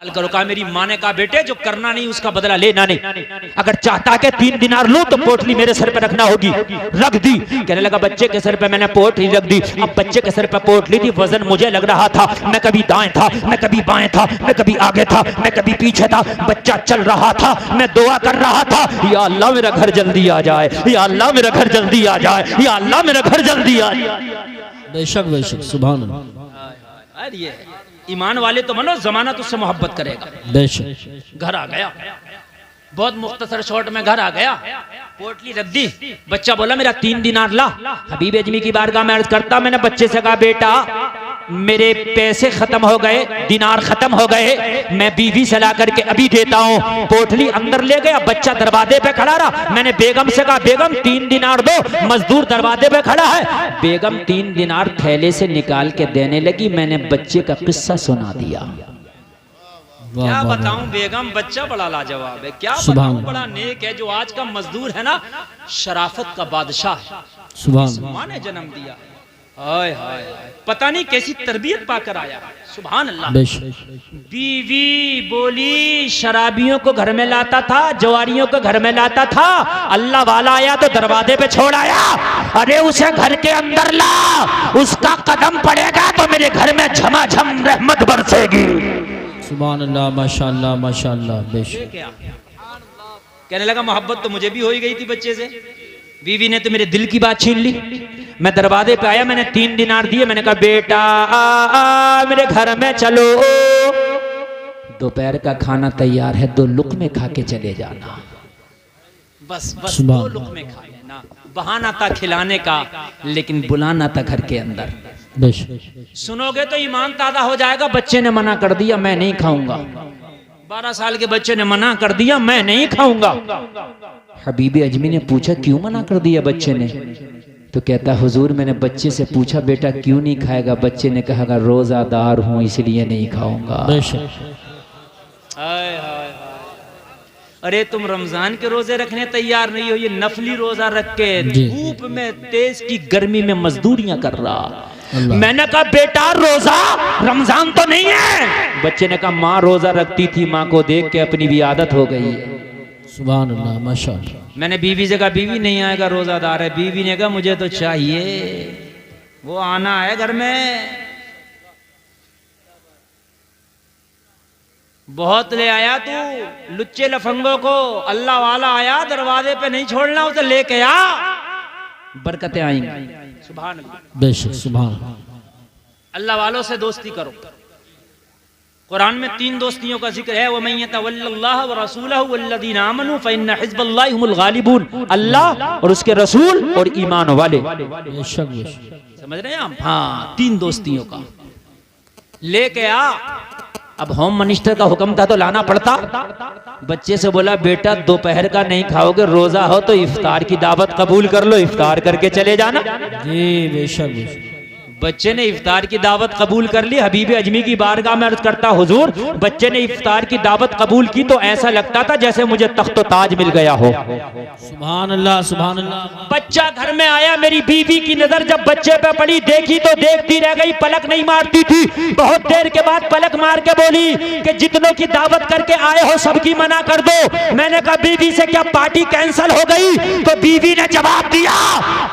करो। कहा मेरी माँ ने कहा बेटे जो करना नहीं उसका बदला लेना नहीं, अगर चाहता के 3 दिनार लूं तो पोटली मेरे सर पे रखना होगी। रख दी। कहने लगा बच्चे के सर पे मैंने पोटली रख दी। अब बच्चे के सर पे पोटली थी, वजन मुझे लग रहा था, मैं कभी दाएं था, मैं कभी बाएं था, मैं कभी आगे था, मैं कभी पीछे था। बच्चा चल रहा था, मैं दुआ कर रहा था, या अल्लाह मेरा घर जल्दी आ जाए, या अल्लाह मेरा घर जल्दी आ जाए, या अल्लाह मेरा घर जल्दी आ जाए। बेशक बेशक सुभान अल्लाह। ये ईमान वाले तो बनो, जमाना तुझसे मोहब्बत करेगा। बेशक। घर आ गया, बहुत मुख्तसर शॉट में घर आ गया, पोटली रख दी। बच्चा बोला मेरा 3 दिनार ला। हबीब अजमी की बारगाह में अर्ज करता, मैंने बच्चे से कहा बेटा मेरे पैसे खत्म हो गए, दिनार खत्म हो गए, मैं बीवी से ला करके अभी देता हूँ। पोटली अंदर ले गया, बच्चा दरवाजे पे खड़ा रहा। मैंने बेगम से कहा बेगम 3 दिनार दो। मजदूर दरवाजे पे खड़ा है। बेगम 3 दिनार थैले से निकाल के देने लगी। मैंने बच्चे का किस्सा सुना दिया। क्या बताऊं बेगम, बच्चा बड़ा लाजवाब है। क्या बताऊं, बड़ा नेक है। जो आज का मजदूर है ना, शराफत का बादशाह है। सुभान माँ ने जन्म दिया। हाय हाय, पता नहीं कैसी तरबियत पाकर आया। सुभान अल्लाह। बीवी बोली शराबियों को घर में लाता था, जवारियों को घर में लाता था। अल्लाह वाला आया तो दरवाजे पे छोड़ आया। अरे उसे घर के अंदर ला, उसका कदम पड़ेगा तो मेरे घर में झमाझम रहमत बरसेगी। सुभान अल्लाह, माशाअल्लाह माशाअल्लाह। बेशक। कहने लगा मोहब्बत तो मुझे भी हो ही गई थी बच्चे से, बीवी ने तो मेरे दिल की बात छीन ली। मैं दरवाजे पे आया, मैंने 3 दिनार दिए। मैंने कहा बेटा मेरे घर में चलो, दोपहर का खाना तैयार है, 2 लुक़मे खा के चले जाना। बस 2 लुक़मे खा लेना। बहाना था खिलाने का, लेकिन बुलाना था घर के अंदर। सुनोगे तो ईमान ताज़ा हो जाएगा। बच्चे ने मना कर दिया, मैं नहीं खाऊंगा। 12 साल के बच्चे ने मना कर दिया, मैं नहीं खाऊंगा। हबीब अजमी ने पूछा क्यों मना कर दिया बच्चे ने? तो कहता हुजूर मैंने बच्चे से पूछा बेटा क्यों नहीं खाएगा? बच्चे ने कहा रोजादार हूं इसलिए नहीं खाऊंगा। अरे तुम रमजान के रोजे रखने तैयार नहीं हो, ये नफली रोजा रख के धूप में तेज की गर्मी में मजदूरियां कर रहा। मैंने कहा बेटा रोजा रमजान तो नहीं है। बच्चे ने कहा माँ रोजा रखती थी, माँ को देख के अपनी भी आदत हो गई है। सुभान अल्लाह माशाअल्लाह। मैंने बीवी से कहा बीवी नहीं आएगा, रोजादार है। बीवी ने कहा मुझे तो चाहिए, वो आना है घर में। बहुत ले आया तू लुच्चे लफंगों को, अल्लाह वाला आया दरवाजे पे नहीं छोड़ना, उसे लेके आ, बरकतें आएंगी। सुभान अल्लाह। बेशक सुभान। अल्लाह वालों से दोस्ती करो। कुरान में 3 दोस्तियों का जिक्र है। वमन यतवल्लल्लाह व रसूलहु वल्लज़ीना आमनू फइन्न हिज़्बल्लाहि हुमुल गालिबून। अल्लाह और उसके रसूल और ईमान वाले। समझ रहे हैं आप? हाँ, 3 दोस्तियों का लेके आ। अब होम मिनिस्टर का हुक्म था तो लाना पड़ता। बच्चे से बोला बेटा दोपहर का नहीं खाओगे, रोजा हो तो इफ्तार की दावत कबूल कर लो, इफ्तार करके चले जाना। जी बेशक। बच्चे ने इफ्तार की दावत कबूल कर ली। हबीब अजमी की बारगाह में अर्ज करता हुजूर बच्चे ने इफ्तार की दावत कबूल की तो ऐसा लगता था जैसे मुझे तख्त ताज मिल गया हो। सुभान अल्लाह सुभान अल्लाह। बच्चा घर में आया, मेरी बीवी की नजर जब बच्चे पे पड़ी, देखी तो देखती रह गई, पलक नहीं मारती थी। बहुत देर के बाद पलक मार के बोली कि जितनों की दावत करके आए हो सबकी मना कर दो। मैंने कहा बीवी से क्या पार्टी कैंसिल हो गई? तो बीवी ने जवाब दिया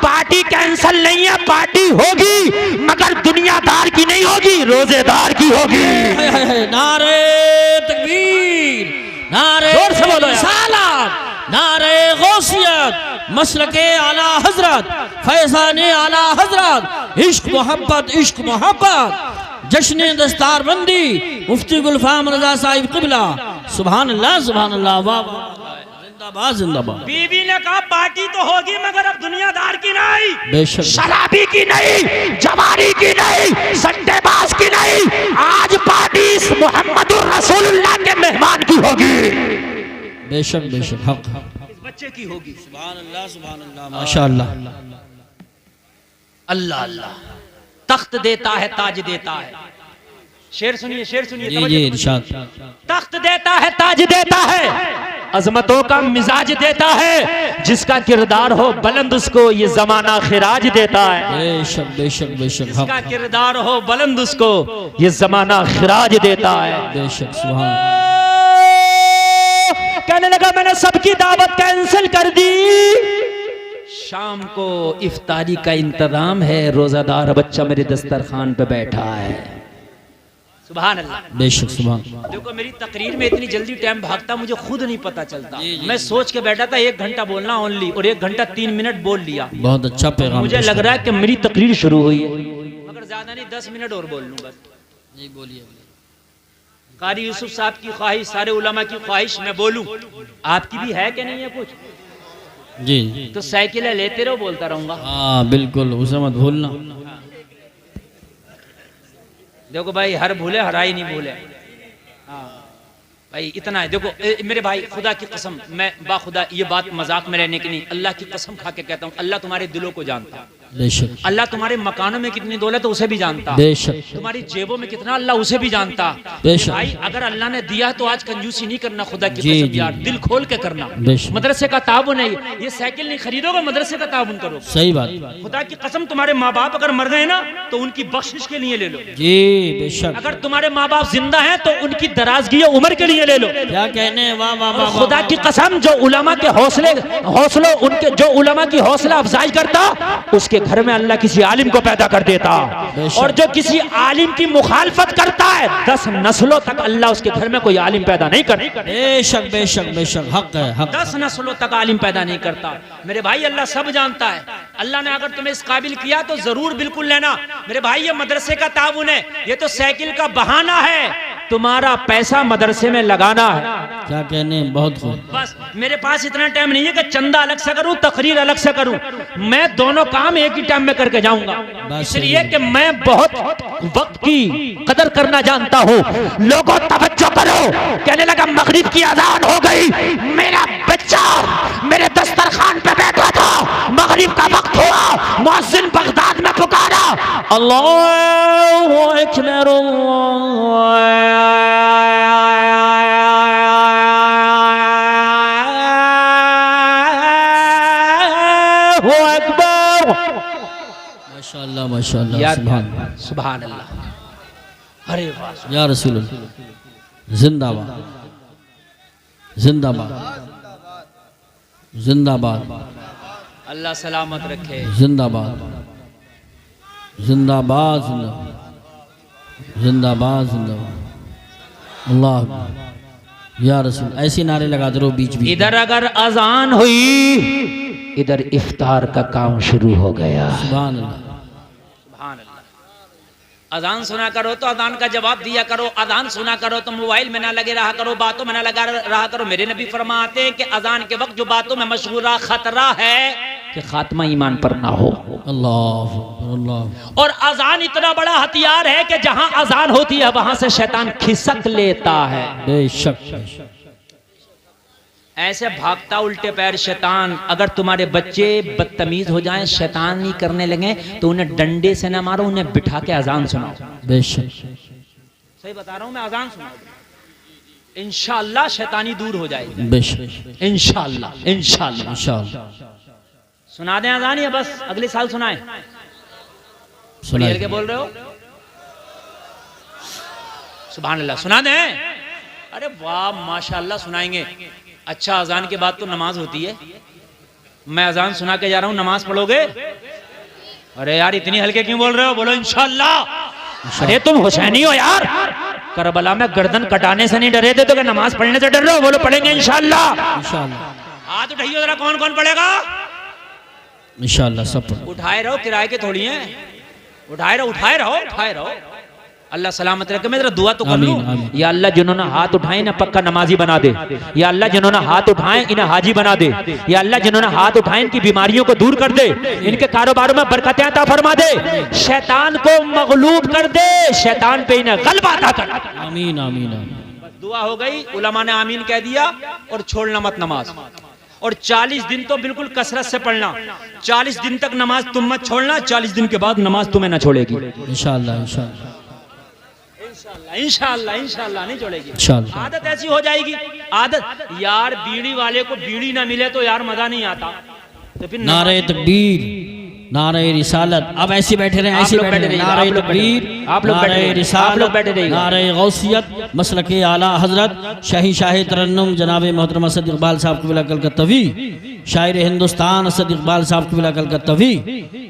पार्टी कैंसिल नहीं है, पार्टी होगी मगर दुनियादार की नहीं होगी, रोजेदार की होगी। नारे तकबीर, नारे रिसालत, नारे गौसियत, मसलके आला हजरत, फैज़ाने आला हजरत, इश्क मोहब्बत, इश्क मोहब्बत, जश्न दस्तारबंदी, मुफ्ती गुलफाम रजा साहिब क़िबला। सुभान अल्लाह सुभान अल्लाह। वाह जिंदाबाद जिंदाबाद। बीवी ने कहा पार्टी तो होगी मगर अब दुनियादार की नहीं, बेशक शराबी की नहीं, जवारी की नहीं, सट्टेबाज की नहीं, आज पार्टी मुहम्मदुर रसूलुल्लाह के मेहमान की होगी। बेशक बेशक हक इस बच्चे की होगी। सुभान अल्लाह सुभान अल्लाह माशाअल्लाह। अल्लाह अल्लाह तख्त देता है, ताज देता है। शेर सुनिए, शेर सुनिए। जी जी इरशाद। तख्त देता है, ताज देता है, अजमतों का मिजाज देता है, जिसका किरदार हो बुलंद उसको ये जमाना खिराज देता है। बेशक बेशक बेशक जिसका किरदार हो बुलंद उसको ये जमाना खिराज देता है। बेशक सुभान। कहने लगा मैंने सबकी दावत कैंसिल कर दी, शाम को इफ्तारी का इंतजाम है, रोजादार बच्चा मेरे दस्तरखान पे बैठा है। सुभान अल्लाह। बेशक सुभान। देखो मेरी तकरीर में इतनी जल्दी टाइम भागता मुझे खुद नहीं पता चलता। मैं सोच के बैठा था 1 घंटा बोलना ओनली, और 1 घंटा 3 मिनट बोल लिया। बहुत अच्छा पैगाम। मुझे लग रहा है कि मेरी तकरीर शुरू हुई है, मगर ज्यादा नहीं 10 मिनट और बोल लूँ बस। जी बोलिए। कारी यूसुफ साहब की ख्वाहिश, सारे उलमा की ख्वाहिश मैं बोलूं, आपकी भी है कि नहीं है कुछ? जी तो साइकिलें लेते रहो, बोलता रहूंगा। हाँ बिल्कुल, उसे मत भूलना। देखो भाई, हर भूले हराई नहीं भूले। हाँ भाई इतना है। देखो मेरे भाई, खुदा की कसम, मैं बाखुदा ये बात मजाक में रहने की नहीं, अल्लाह की कसम खा के कहता हूँ, अल्लाह तुम्हारे दिलों को जानता है। बेशक। अल्लाह तुम्हारे मकानों में कितनी दौलत है उसे भी जानता। बेशक। तुम्हारी जेबों में कितना, अल्लाह उसे भी जानता। बेशक। भाई अगर अल्लाह ने दिया तो आज कंजूसी नहीं करना, खुदा की जी, कसम जी। यार, दिल खोल के करना। बेशक। मदरसे का ताउन है, ये साइकिल नहीं खरीदोगे, मदरसे का ताउन करो। सही बात। खुदा की कसम, तुम्हारे माँ बाप अगर मर गए ना तो उनकी बख्शिश के लिए ले लो। जी बेशक। अगर तुम्हारे माँ बाप जिंदा हैं तो उनकी दराजगी उम्र के लिए ले लो। क्या कहने, वाह वाह और वाह। खुदा की कसम, जो उलमा के हौसलों उनके, जो उलमा की हौसला अफजाई करता, उसके घर में अल्लाह किसी आलिम को पैदा कर देता। और जो किसी आलिम की मुखालफत करता है, 10 नस्लों तक अल्लाह उसके घर में कोई आलिम पैदा नहीं करता। बेशक बेशक बेशक, हक है हक। 10 नस्लों तक आलिम पैदा नहीं करता। मेरे भाई अल्लाह सब जानता है। अल्लाह ने अगर तुम्हें इस काबिल किया तो जरूर बिल्कुल लेना। मेरे भाई ये मदरसे का ताउन है, ये तो साइकिल का बहाना है, तुम्हारा पैसा मदरसे में लगाना है। क्या कहने, बहुत खूब। बस मेरे पास इतना टाइम नहीं है कि चंदा अलग से करूं, तकरीर अलग से करूं। मैं दोनों काम एक ही टाइम में करके जाऊंगा, इसलिए कि मैं बहुत वक्त की कदर करना जानता हूं। लोगों तवज्जो करो। कहने लगा मगरिब की अजान हो गई, मेरा बच्चा मेरे दस्तरखान पे बैठा था, मगरिब का वक्त हुआ, मुअज्जिन बगदाद में पुकारा, अल्लाहु अकबर माशाअल्लाह माशाअल्लाह, सुभान सुभान अल्लाह। अरे वाह या रसूल अल्लाह। जिंदाबाद जिंदाबाद जिंदाबाद। अल्लाह सलामत रखे। जिंदाबाद जिंदाबाद जिंदाबाद जिंदाबाद जिंदाबाद। अल्लाह या रसूल। ऐसे नारे लगाते रहो बीच बीच। इधर अगर अजान हुई, इधर इफ्तार का काम शुरू हो गया। सुभान अल्लाह। अजान सुना करो तो अजान का जवाब दिया करो, अजान सुना करो तो मोबाइल में ना लगे रहा करो, बातों में ना लगा रहा करो। मेरे नबी फरमाते हैं कि अजान के वक्त जो बातों में मशगूला, खतरा है कि खात्मा ईमान पर ना हो। अल्लाह अल्लाह। और अजान इतना बड़ा हथियार है कि जहां अजान होती है वहां से शैतान खिसक लेता है। बेशक। ऐसे भागता उल्टे पैर शैतान। अगर तुम्हारे बच्चे बदतमीज हो जाएं, शैतानी करने लगे, तो उन्हें डंडे से ना मारो, उन्हें बिठा के अजान सुनाओ। बेशक। सही बता रहा हूं मैं, अजान सुनाओ, इंशाअल्लाह शैतानी दूर हो जाएगी। बेशक। इंशाअल्लाह इंशाअल्लाह इंशाअल्लाह। सुना दें अजान, या बस अगले साल सुनाएं? सुनाइए। के बोल रहे हो? सुभान अल्लाह। सुना दें? अरे वाह माशाअल्लाह, सुनाएंगे। अच्छा, अजान के बाद तो नमाज होती है। मैं अजान सुना के जा रहा हूं, नमाज पढ़ोगे? अरे यार इतनी हल्के क्यों बोल रहे हो? बोलो इंशाअल्लाह। अरे तुम हुसैनी हो यार, करबला में गर्दन कटाने से नहीं डरे थे तो क्या नमाज पढ़ने से डर रहे हो? बोलो पढ़ेंगे इंशाअल्लाह। इंशाअल्लाह। हाथ उठाइए जरा, कौन कौन पढ़ेगा? इंशाअल्लाह सब पढ़ो। उठाए रहो, किराए के थोड़ी हैं। उठाए रहो उठाए रहो उठाए रहो। अल्लाह सलामत रखे। मैं जरा दुआ तो कर लूं। या अल्लाह जिन्होंने हाथ उठाए ना पक्का नमाजी बना दे। या अल्लाह जिन्होंने हाथ उठाए इन्हें हाजी बना दे। या अल्लाह जिन्होंने हाथ उठाए इनकी बीमारियों को दूर कर दे, इनके कारोबारों में बरकतें अता फरमा दे, शैतान को मगलूब कर दे, शैतान पे इन्हें गलबा अता कर। आमीन आमीन। दुआ हो गई, उलमा ने आमीन कह दिया। और छोड़ना मत नमाज। और 40 दिन तो बिल्कुल कसरत से पढ़ना। 40 दिन तक नमाज तुम मत छोड़ना, 40 दिन के बाद नमाज तुम्हें ना छोड़ेगी। इंशाअल्लाह इंशाअल्लाह। इंशाअल्लाह इंशाअल्लाह नहीं छोड़ेगी। इंशाअल्लाह। आदत ऐसी हो जाएगी, आदत यार बीड़ी वाले को बीड़ी ना मिले तो यार मजा नहीं आता। तो फिर नारे तकबीर, नारे रिसालत। अब ऐसे बैठे रहे, ऐसे बैठे रहे। नारे तकबीर, आप लोग बैठे रहिए, आप लोग बैठे रहिए। नारे गौसियत, मसलके आला हजरत शाही तरन्नुम जनाब मोहतरम असद इकबाल साहब क़िबला कलकत्तवी, शायर हिंदुस्तान असद इकबाल साहब क़िबला कलकत्तवी,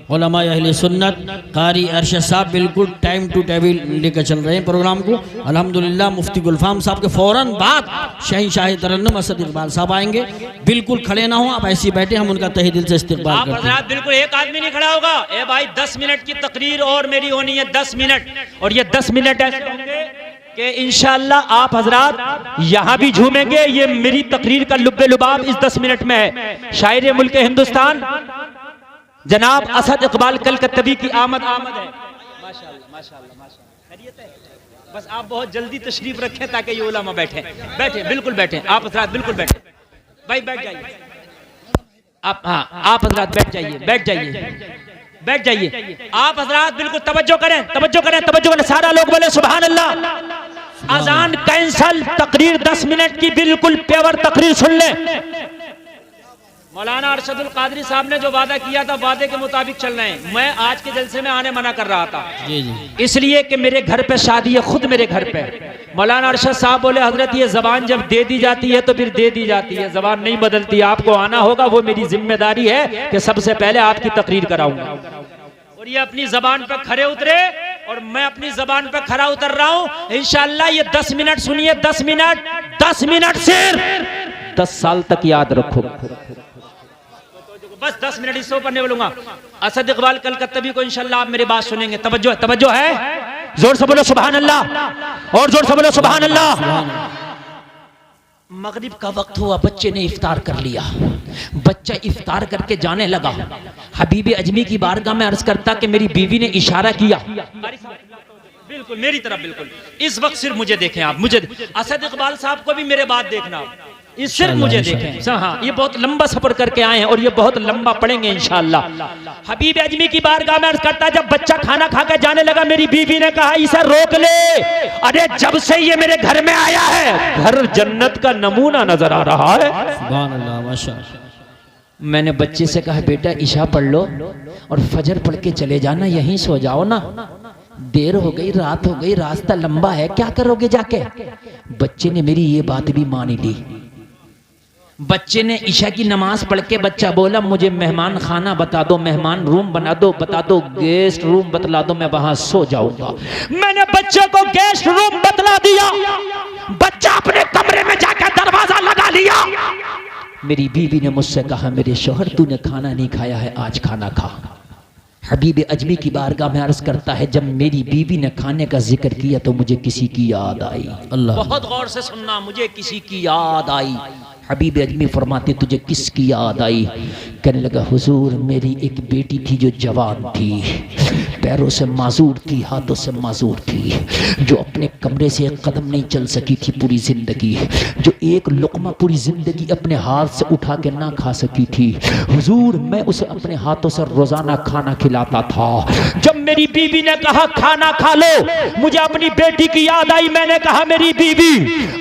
उलमा अहले सुन्नत, कारी अरशद साहब बिल्कुल टाइम टू टेबल लेकर चल रहे हैं प्रोग्राम को। अल्हम्दुलिल्लाह मुफ्ती गुलफाम साहब के फौरन बाद शाही तरन्नुम असद इकबाल साहब आएंगे। बिल्कुल खड़े ना हो, आप ऐसे बैठे, हम उनका तहे दिल से इस्तकबाल आप करते हैं। बिल्कुल एक आदमी नहीं खड़ा होगा। ए भाई 10 मिनट की तकरीर और मेरी होनी है 10 मिनट, और ये 10 मिनट ऐसे होंगे कि इंशाअल्लाह आप हजरात यहाँ भी झूमेंगे। ये मेरी तकरीर का लुब्बे लुबाब इस 10 मिनट में है। शायर मुल्क हिंदुस्तान जनाब असद इकबाल कलकत्तवी की आमद है। माशाअल्लाह माशाअल्लाह माशाअल्लाह, खैरियत है? बस आप बहुत जल्दी तशरीफ रखें ताकि ये उलमा बैठे बैठे बिल्कुल बैठे। आप हजरात बिल्कुल बैठे भाई, बैठ जाइए आप। हाँ आप हजरात बैठ जाइए, बैठ जाइए, बैठ जाइए। आप हजरात बिल्कुल तवज्जो करें, तवज्जो करें, तवज्जो करें। सारा लोग बोले सुभान अल्लाह। अजान कैंसल, तकरीर 10 मिनट की बिल्कुल प्योर तकरीर सुन ले। मौलाना अरशदुल कादरी साहब ने जो वादा किया था, वादे के मुताबिक चल रहे हैं। मैं आज के जलसे में आने मना कर रहा था जी जी, इसलिए कि मेरे घर पे शादी है, खुद मेरे घर पे। मौलाना अरशद साहब बोले हजरत ये जबान जब दे दी जाती है तो फिर दे दी जाती है, जबान नहीं बदलती, आपको आना होगा। वो मेरी जिम्मेदारी है कि सबसे पहले आपकी तकरीर कराऊंगा। और ये अपनी जबान पे खरे उतरे और मैं अपनी जबान पे खरा उतर रहा हूँ इंशाअल्लाह। ये 10 मिनट सुनिए, 10 मिनट, 10 मिनट सिर्फ 10 साल तक याद रखो। बस 10 मिनट इससे ऊपर नहीं बोलूंगा। असद इकबाल कलकत्तवी को इंशाअल्लाह आप मेरी बात सुनेंगे। तवज्जो है, तवज्जो है, जोर से बोलो सुभान अल्लाह, और जोर से बोलो सुभान अल्लाह। मगरिब का वक्त हुआ, बच्चे ने इफ्तार कर लिया। बच्चा इफ्तार करके जाने लगा। हबीब अजमी की बारगाह में अर्ज करता कि मेरी बीवी ने इशारा किया, बिल्कुल मेरी तरफ, बिल्कुल इस वक्त सिर्फ मुझे देखें आप, मुझे। असद इकबाल साहब को भी मेरे बात देखना, इस सिर्फ मुझे देखें। हाँ ये बहुत लंबा सफर करके आए हैं और ये बहुत लंबा पढ़ेंगे इंशाअल्लाह। हबीब अजमी की बारगाह में अर्ज करता, जब बच्चा खाना खाकर जाने लगा मेरी बीवी ने कहा इसे रोक ले। अरे जब से ये मेरे घर में आया है घर जन्नत का नमूना नजर आ रहा है। सुभान अल्लाह, माशाअल्लाह। मैंने बच्चे से कहा बेटा इशा पढ़ लो और फजर पढ़ के चले जाना, यहीं सो जाओ ना, देर हो गई, रात हो गई, रास्ता लंबा है, क्या करोगे जाके। बच्चे ने मेरी ये बात भी मान ली। बच्चे ने ईशा की नमाज पढ़ के बच्चा बोला मुझे मेहमान खाना बता दो, मेहमान रूम बना दो, बता दो गेस्ट रूम बतला दो, मैं वहां सो जाऊंगा। मैंने बच्चे को गेस्ट रूम बतला दिया। बच्चा अपने कमरे में जाकर दरवाजा लगा लिया। मेरी बीवी ने मुझसे कहा मेरे शोहर तूने खाना नहीं खाया है, आज खाना खा। हबीब अजमी की बारगाह में अर्ज करता है जब मेरी बीवी ने खाने का जिक्र किया तो मुझे किसी की याद आई। अल्लाह, बहुत गौर से सुनना, मुझे किसी की याद आई। हबीब अजमी फरमाते तुझे किसकी याद आई। कहने लगा हुजूर मेरी एक बेटी थी जो जवान थी, पैरों से माजूर थी, हाथों से माजूर थी, जो अपने कमरे से एक कदम नहीं चल सकी थी पूरी जिंदगी, जो एक लुकमा पूरी जिंदगी अपने हाथ से उठा के ना खा सकी थी। हुजूर मैं उसे अपने हाथों से रोजाना खाना खिलाता था। जब मेरी बीवी ने कहा खाना खा लो, मुझे अपनी बेटी की याद आई। मैंने कहा मेरी बीवी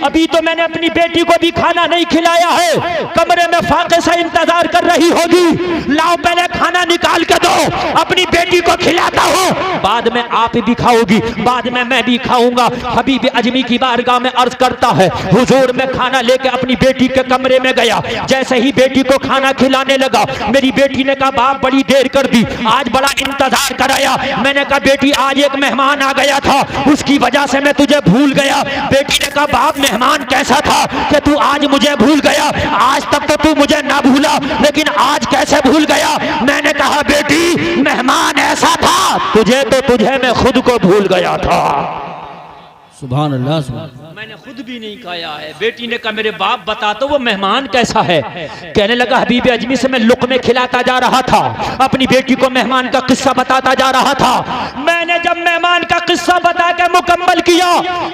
अभी तो मैंने अपनी बेटी को भी खाना नहीं खिलाया है, कमरे में फाके से इंतजार कर रही होगी, लाओ पहले खाना निकाल के दो, अपनी बेटी को खिलाता हूँ, बाद में आप भी खाओगी, बाद में मैं भी खाऊंगा। हबीब अजमी की बारगाह में अर्ज करता है हुजूर मैं खाना लेके अपनी बेटी के कमरे में गया। जैसे ही बेटी को खाना खिलाने लगा मेरी बेटी ने कहा बाप बड़ी देर कर दी, आज बड़ा इंतजार कराया। मैंने कहा बेटी आज एक मेहमान आ गया था, उसकी वजह से मैं तुझे भूल गया। बेटी ने कहा बाप मेहमान कैसा था कि तू आज मुझे भूल गया, आज तक तो तू मुझे ना भूला लेकिन आज कैसे भूल गया। मैंने कहा बेटी मेहमान ऐसा था तुझे तो तुझे मैं खुद को भूल गया था। सुभान अल्लाह, सुभान अल्लाह। मैंने खुद भी नहीं खाया है। बेटी ने कहा मेरे बाप बता तो वो मेहमान कैसा है। कहने लगा हबीब अजमी से मैं लुक़मे खिलाता जा रहा था, अपनी बेटी को मेहमान का किस्सा बताता जा रहा था। मैंने जब मेहमान का किस्सा बता के मुकम्मल किया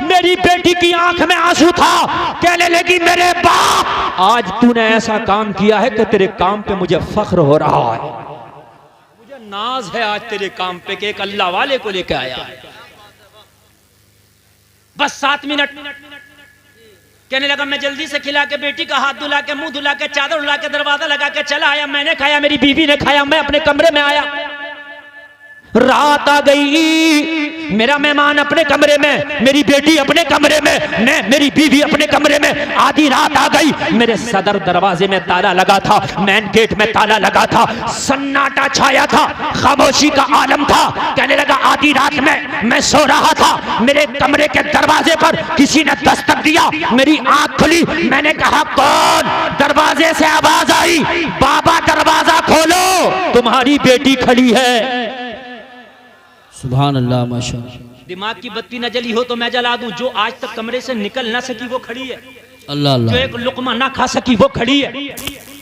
मेरी बेटी की आंख में आंसू था। कहने लगी मेरे बाप आज तूने ऐसा काम किया है कि तेरे काम पे मुझे फख्र हो रहा है, मुझे नाज है आज तेरे काम पे कि एक अल्लाह वाले को लेकर आया है। बस 7 मिनट। कहने लगा मैं जल्दी से खिला के बेटी का हाथ धुला के मुंह धुला के चादर उड़ा के दरवाजा लगा के चला आया। मैंने खाया, मेरी बीवी ने खाया, मैं अपने कमरे में आया। रात आ गई, मेरा मेहमान अपने कमरे में, मेरी बेटी अपने कमरे में, मैं मेरी बीवी अपने कमरे में। आधी रात आ गई, मेरे सदर दरवाजे में ताला लगा था, मेन गेट में ताला लगा था, सन्नाटा छाया था, खामोशी का आलम था। कहने लगा आधी रात में मैं सो रहा था, मेरे कमरे के दरवाजे पर किसी ने दस्तक दिया, मेरी आंख खुली, मैंने कहा कौन? दरवाजे से आवाज आई, बाबा दरवाजा खोलो, तुम्हारी बेटी खड़ी है। सुभान अल्लाह, माशाअल्लाह। दिमाग की बत्ती न जली हो तो मैं जला दूं। जो आज तक कमरे से निकल ना सकी वो खड़ी है। अल्लाह जो अल्लाह। एक लुकमा ना खा सकी वो खड़ी है।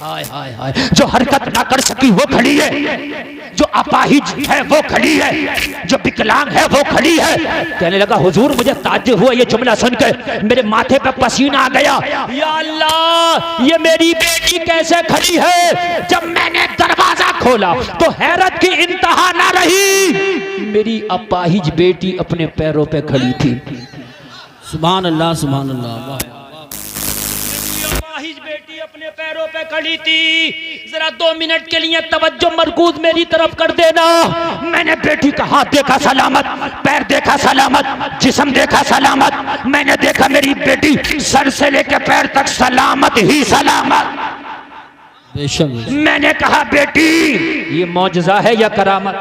हाय हाय हाय। जो हरकत ना कर सकी वो खड़ी है। जो अपाहिज है वो खड़ी है। जो विकलांग है वो खड़ी है। कहने लगा हुजूर मुझे ताज्जुब हुआ ये जुमला सुनकर, मेरे माथे पे पसीना आ गया। या अल्लाह, ये मेरी बेटी कैसे खड़ी है? जब मैंने दरवाजा खोला तो हैरत की इंतहा ना रही, मेरी अपाहिज बेटी अपने पैरों पे खड़ी थी। सुभान अल्लाह, सुभान अल्लाह। अपाहिज बेटी अपने पैरों पे खड़ी थी। जरा 2 मिनट के लिए तवज्जो मरकूज मेरी तरफ कर देना। मैंने बेटी का हाथ देखा सलामत, पैर देखा सलामत, जिस्म देखा सलामत। मैंने देखा मेरी बेटी सर से लेकर पैर तक सलामत ही सलामत। बेशक मैंने कहा बेटी ये मौजज़ा है या करामत?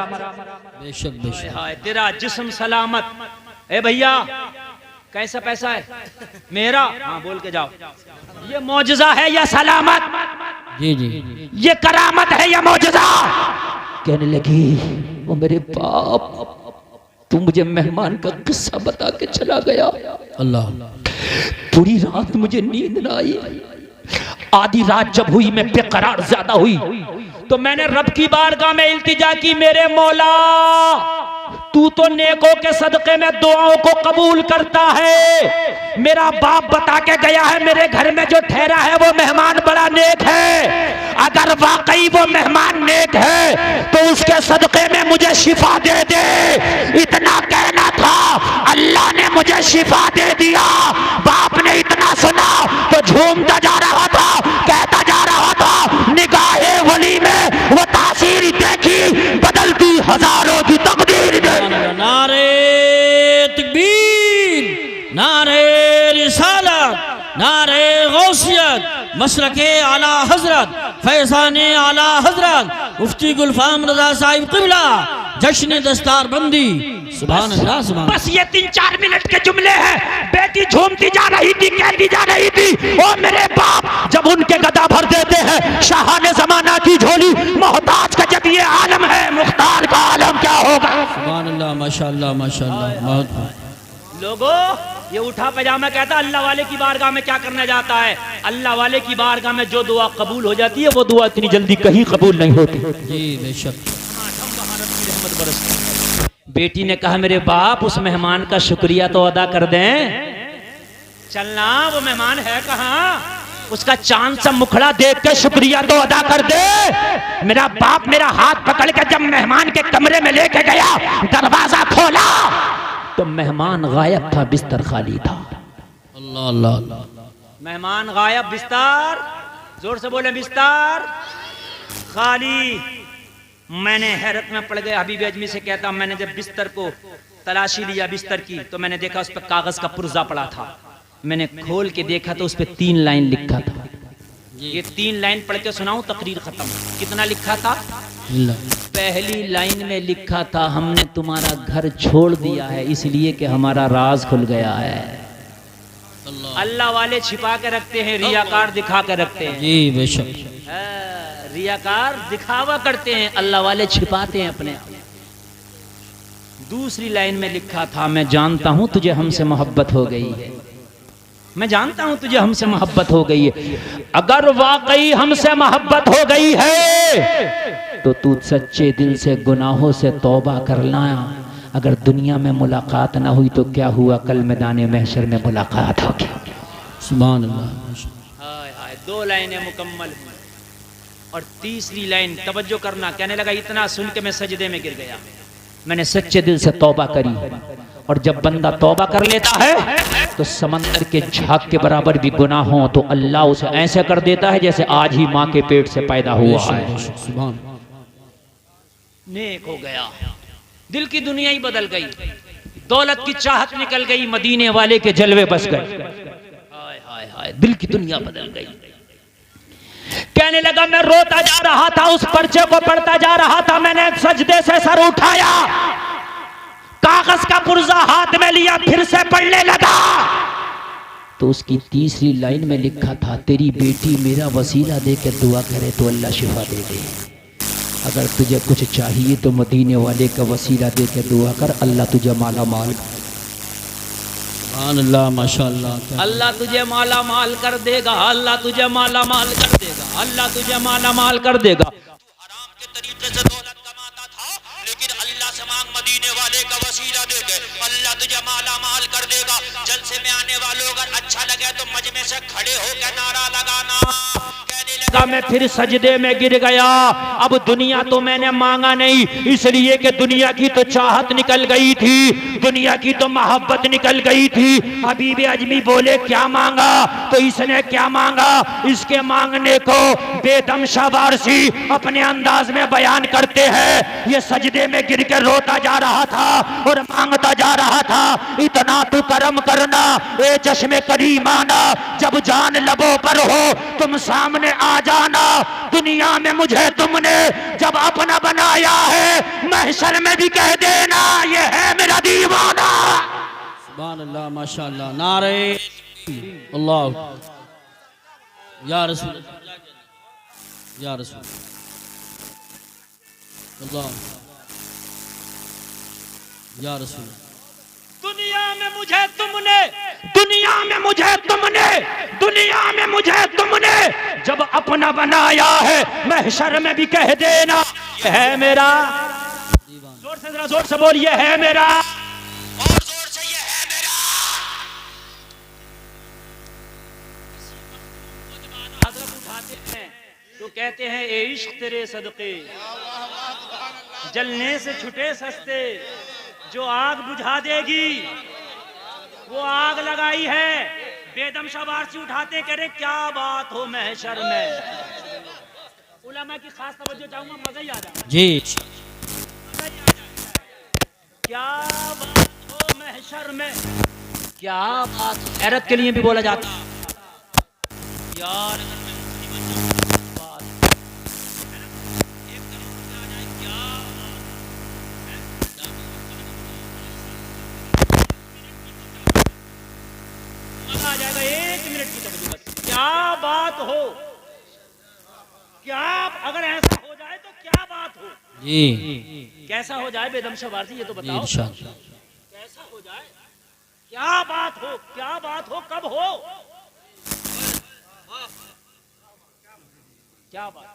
बेशक बेशक। हाय तेरा जिस्म सलामत। ए भैया कैसा पैसा है मेरा? हाँ बोल के जाओ। ये मौजज़ा है या सलामत? जी जी। ये करामत है या मौजज़ा? कहने लगी वो मेरे बाप, तू मुझे मेहमान का किस्सा बता के चला गया। अल्लाह। पूरी रात मुझे नींद ना आई। आधी रात जब हुई मैं बेकरार ज्यादा हुई तो मैंने रब की बारगाह में इल्तिजा की, मेरे मौला तू तो नेकों के सदके में दुआओं को कबूल करता है। मेरा बाप बता के गया है मेरे घर में जो ठहरा है वो मेहमान बड़ा नेक है। अगर वाकई वो मेहमान नेक है तो उसके सदके में मुझे शिफा दे दे। इतना कहना था, अल्लाह ने मुझे शिफा दे दिया। बाप ने इतना सुना तो झूमता जा रहा था, कहता जा रहा था, निगाहे वली में वो तासीर देखी बदलती हजारों की तकदीर। नारे तकबीर, नारे रिसालत, नारे गौसियत, मसलके आला हजरत, फैज़ाने आला हजरत मुफ्ती गुलफाम रजा साहिब क़िबला, जश्न दस्तार बंदी। सुभान अल्लाह, सुभान। बस ये 3-4 मिनट के जुमले हैं। बेटी झूमती जा रही थी, कहती जा रही थी, ओ मेरे बाप जब उनके गदा भर देते हैं शाहाने जमाना की झोली, मोहताज का जब ये आलम है, मुख्तार का आलम क्या होगा? सुभान अल्लाह, माशाअल्लाह माशाअल्लाह। बहुत लोगों ये उठा पैजामा कहता अल्लाह वाले की बारगाह में क्या करने जाता है? अल्लाह वाले की बारगाह में जो दुआ कबूल हो जाती है वो दुआ इतनी जल्दी कहीं कबूल नहीं होती। जी बेशक। बेटी ने कहा मेरे बाप उस मेहमान का शुक्रिया तो अदा कर दें। चलना, वो मेहमान है कहाँ? उसका चांद सा मुखड़ा देख के शुक्रिया तो अदा कर दे। मेरा बाप मेरा हाथ पकड़ के जब मेहमान के कमरे में लेके गया, दरवाजा खोला तो मेहमान गायब था, बिस्तर खाली था। अल्लाह अल्लाह अल्लाह। मेहमान गायब, बिस्तर जोर से बोले बिस्तर खाली। मैंने हैरत में पड़ गया। हबीब अजमी से कहता मैंने जब बिस्तर को तलाशी लिया बिस्तर की तो मैंने देखा उस पर कागज का पुर्जा पड़ा था। मैंने खोल के देखा तो उस पर 3 लाइन लिखा था। ये 3 लाइन पढ़ के सुनाऊं, तकरीर खत्म। कितना लिखा था? पहली लाइन में लिखा था हमने तुम्हारा घर छोड़ दिया है इसलिए कि हमारा राज खुल गया है। अल्लाह वाले छिपा के रखते हैं, रियाकार दिखा के रखते हैं। जी बेशक। रियाकार दिखावा करते हैं, अल्लाह वाले छिपाते हैं अपने आप। दूसरी लाइन में लिखा था मैं जानता हूं तुझे हमसे मोहब्बत हो गई है, मैं जानता हूं तुझे हमसे मोहब्बत हो गई है। अगर वाकई हमसे मोहब्बत हो गई है तो तू सच्चे दिल से गुनाहों से तौबा कर लाया। अगर दुनिया में मुलाकात ना हुई तो क्या हुआ, कल मैदान महशर में मुलाकात होगी। सुभान अल्लाह। हाय हाय, 2 लाइनें मुकम्मल। और तीसरी लाइन तवज्जो करना, कहने लगा इतना सुन के मैं सजदे में गिर गया। मैंने सच्चे दिल से तौबा करी और जब बंदा तौबा कर लेता है तो समंदर के झाग के बराबर भी गुनाह हो तो अल्लाह उसे ऐसे कर देता है जैसे आज ही माँ के पेट से पैदा हुआ है। सुभान नेक हो गया, दिल की दुनिया ही बदल गई, दौलत की चाहत निकल गई, मदीने वाले के जलवे बस गए। हाय हाय हाय, दिल की दुनिया बदल गई। कहने लगा मैं रोता जा रहा था, उस पर्चे को पढ़ता जा रहा था, मैंने सजदे से सर उठाया, कागज का पुर्जा हाथ में लिया, फिर से पढ़ने लगा तो उसकी तीसरी लाइन में लिखा था तेरी बेटी मेरा वसीला दे के दुआ करे तो अल्लाह शिफा दे दे। अगर तुझे कुछ चाहिए तो मदीने वाले का वसीला दे के दुआ कर, अल्लाह तुझे माला माल, अल्लाह माशाअल्लाह, अल्लाह तुझे माला माल कर देगा, अल्लाह तुझे माला माल कर देगा, अल्लाह तुझे माला माल कर देगा। तू हराम के तरीके से दौलत कमाता था, लेकिन अल्लाह से मांग मदीने वाले का वसीला दे के, अल्लाह तुझे माला माल कर देगा। जलसे में आने वालों अगर अच्छा लगे तो मजमे से खड़े होकर नारा लगाना। कहने लगा मैं फिर सजदे में गिर गया, अब दुनिया तो मैंने मांगा नहीं, इसलिए कि दुनिया की तो चाहत निकल गई थी, दुनिया की तो मोहब्बत निकल गई थी। हबीब अजमी बोले क्या मांगा, तो इसने क्या मांगा, इसके मांगने को बेदम शाबारसी अपने अंदाज में बयान करते हैं। ये सजदे में गिर के रोता जा रहा था और मांगता जा रहा था, इतना तू करम करना ए चश्मे करीमाना, जब जान लबों पर हो तुम सामने आ जाना। दुनिया में मुझे तुमने जब अपना बनाया है, महशर में भी कह देना ये है मेरा दीवाना। सुभान अल्लाह माशाअल्लाह, नारे अल्लाह, या रसूल या रसूल अल्लाह, या रसूल। दुनिया में मुझे तुमने, दुनिया में मुझे तुमने, दुनिया में मुझे तुमने जब अपना बनाया है, महशर में भी कह देना ये है मेरा। जोर से, जरा जोर से बोलिए है मेरा, और जोर से ये है मेरा। हजरत उठाते हैं तो कहते हैं ए इश्क तेरे सदके, जलने से छुटे सस्ते, जो आग बुझा देगी वो आग लगाई है। बेदम शबारसी उठाते कह रहे क्या बात हो महशर में। उलमा की खास तवज्जो चाहूंगा, मजा ही आ जाए जी, क्या बात हो महशर में, क्या बात। हैरत के लिए भी बोला जाता यार, अगर मैं मुस्लिम बात एक करोड़ रुपया आ जाए क्या आ जाएगा, एक मिनट की तवज्जो बस। क्या बात हो, क्या अगर ऐसा हो जाए तो क्या बात हो जी, कैसा हो जाए बेदम शबारसी, ये तो जी बताओ इंशाअल्लाह। कैसा हो जाए, क्या बात हो, क्या बात हो, कब हो, क्या बात,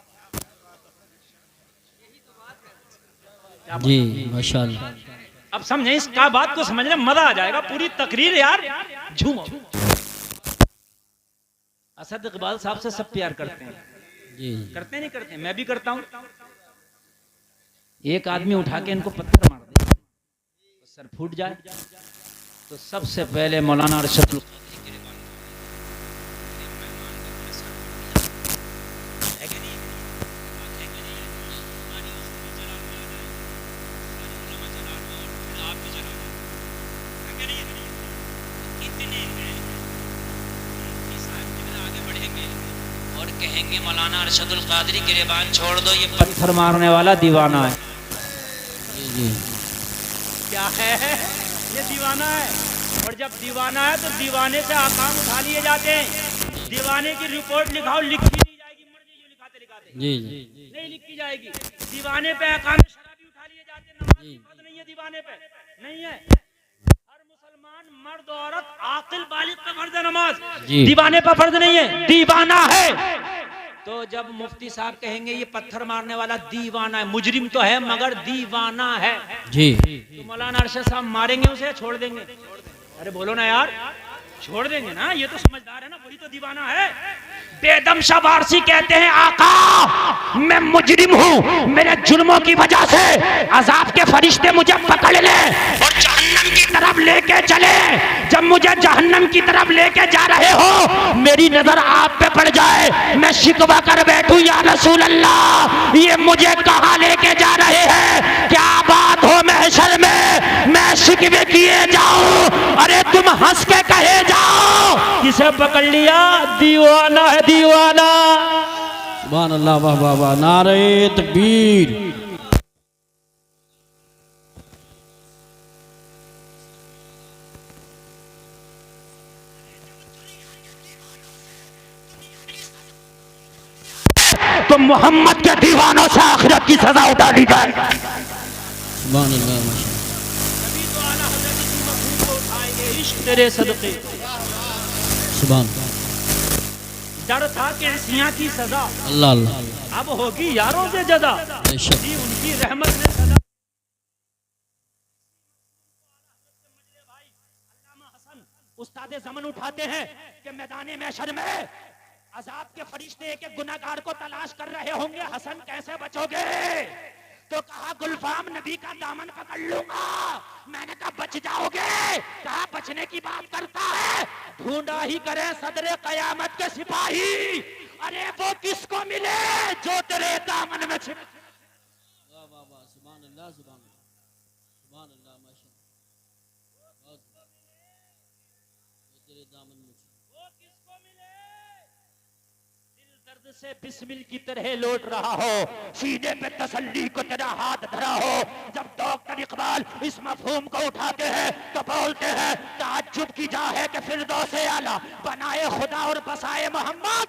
जी माशाअल्लाह। अब समझे इस क्या बात को समझने मजा आ जाएगा, पूरी तकरीर यार झूमो। असद इकबाल साहब से सब प्यार करते हैं, जी करते नहीं करते, मैं भी करता हूं। एक आदमी उठा के इनको पत्थर मार दे तो सर फूट जाए, तो सबसे पहले मौलाना अरशद कहेंगे मौलाना अरशदुल कादरी गिरेबान छोड़ दो, ये पत्थर मारने वाला दीवाना है। जी, क्या है ये दीवाना है, और जब दीवाना है तो दीवाने से आकाम उठा लिए जाते हैं। दीवाने की रिपोर्ट लिखाओ, लिखी नहीं जाएगी, मर जाइए लिखाते लिखाते, जी नहीं लिखी जाएगी। दीवाने पे आकाम शराबी उठा लिए जाते हैं, नमाज की बात नहीं है, दीवाने पे नहीं है। हर मुसलमान मर्द औरत आकिल बालिग पे फर्ज है नमाज, दीवाने पे फर्ज नहीं है, दीवाना है। तो जब मुफ्ती साहब कहेंगे ये पत्थर मारने वाला दीवाना है, मुजरिम तो है मगर दीवाना है जी, तो मौलाना अरशद साहब मारेंगे उसे, छोड़ देंगे? अरे बोलो ना यार, छोड़ देंगे ना, ये तो समझदार है ना, वही तो दीवाना है। बेदम शबारसी कहते हैं आका मैं मुजरिम हूँ, मेरे जुल्मों की वजह से अजाब के फरिश्ते मुझे पकड़ ले और जहन्नम की तरफ लेके चले, जब मुझे जहन्नम की तरफ लेके जा रहे हो, मेरी नजर आप पे पड़ जाए, मैं शिकवा कर बैठूं, या रसूल अल्लाह ये मुझे कहां लेके जा रहे हैं, क्या बात हो महशर में मैं शिकवे किए जाऊं, अरे तुम हंस के कहे जाओ किसे पकड़ लिया, दीवाना है दीवाना। सुभान अल्लाह, वाह वाह वाह, नारे तकबीर। तो मोहम्मद के दीवानों से आखिरत की सजा उठा ली जाए। सुभान अल्लाह, माशाअल्लाह, तेरे सदके। सुभान। डर था कि सिया की सजा, अल्लाह अल्लाह, अब होगी यारों से जदा, उनकी रहमत ने सदा। उस्ताद ज़मन उठाते हैं कि मैदान महशर में अजाब के फरिश्ते एक एक गुनाहगार को तलाश कर रहे होंगे, हसन कैसे बचोगे, तो कहा गुलफाम नबी का दामन पकड़ लूंगा, मैंने कहा बच जाओगे, कहा बचने की बात करता है, ढूंढा ही करे सदरे कयामत के सिपाही, अरे वो किसको मिले जो तेरे दामन में छिप। वाह वाह वाह, सुभान अल्लाह, सुभान अल्लाह, सुभान अल्लाह, माशाअल्लाह, तेरे दामन में वो किसको मिले, दिल दर्द से बिस्मिल की तरह लौट रहा हो, सीने पे तसल्ली को तेरा हाथ धरा हो, जब डॉक्टर इकबाल इस मफहूम को उठाते हैं तो बोलते हैं ताज्जुब की जा है कि फिरदौसे आला बनाए खुदा और बसाए मोहम्मद।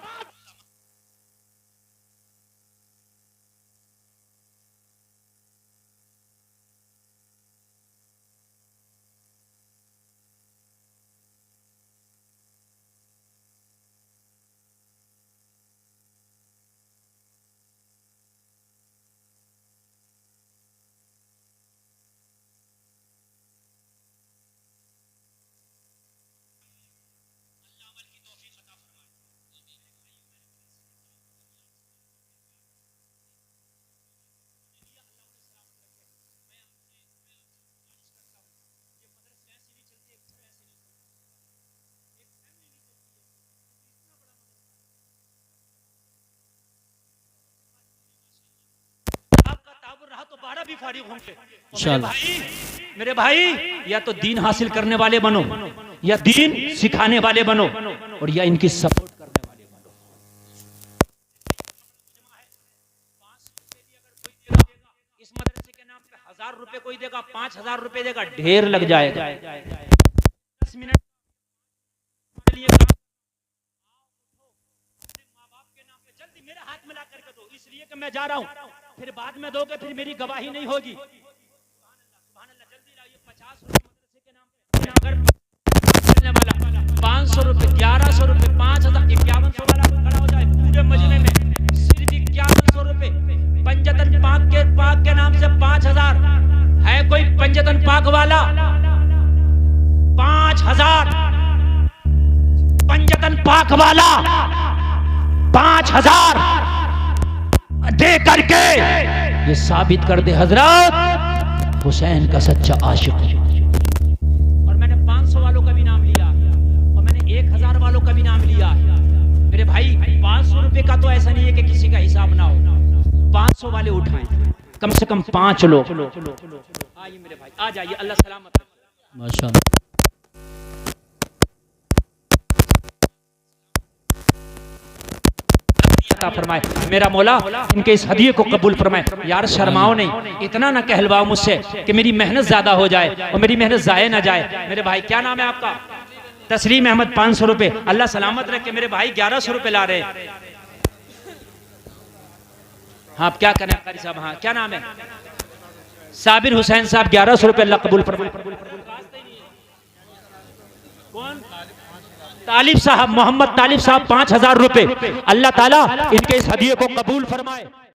रहा तो 12 भी फारिग होंगे। मेरे भाई या तो दीन हासिल करने वाले बनो, या दीन सिखाने वाले बनो, और या इनकी सपोर्ट करने वाले बनो। इस मदरसे के नाम पे 1000 रुपए कोई देगा, 5000 रुपए देगा, ढेर लग जाएगा। 10 मिनट के लिए माँ बाप के नाम पे जल्दी मेरे हाथ में ला करके दो, इसलिए कि मैं जा रहा हूँ, फिर बाद में दोगे फिर मेरी गवाही नहीं होगी। सुभान अल्लाह, जल्दी लाइए। 50 रुपए मदरसे के नाम पे, अगर वाला 500 रुपए, 1100 रुपए, 5000, 5100 वाला खड़ा हो जाए पूरे मजमे में, सिर्फ 5100 रुपए। पंजतन पाक के नाम से 5000 है, कोई पंजतन पाक वाला 5000, पंजतन पाक वाला 5000 दे करके ये साबित कर दे हजरत हुसैन का सच्चा आशिक। और मैंने 500 वालों का भी नाम लिया, और मैंने 1000 वालों का भी नाम लिया। मेरे भाई 500 रुपए का तो ऐसा नहीं है कि किसी का हिसाब ना हो, 500 वाले उठाएं, कम से कम 5 लोग। आइए मेरे भाई, आ जाइए, अल्लाह सलामत माशाअल्लाह। फरमाए मेरा मौला इनके इस हदिये को कबूल फरमाए। यार शर्माओ नहीं, इतना ना कहलवाओ मुझसे कि मेरी मेहनत ज्यादा हो जाए और मेरी मेहनत जाए ना जाए। मेरे भाई क्या नाम है आपका? तस्लीम अहमद, 500 रुपए, अल्लाह सलामत रखे। मेरे भाई 1100 रुपए ला रहे हैं। हाँ क्या करें कारी साहब? हाँ क्या नाम है? साबिर हुसैन साहब, 1100 रुपए, अल्लाह कबूल फरमाए। कौन? तालिब साहब, मोहम्मद तालिब साहब, 5000 रुपए, अल्लाह ताला इनके इस हदिये को कबूल फरमाए।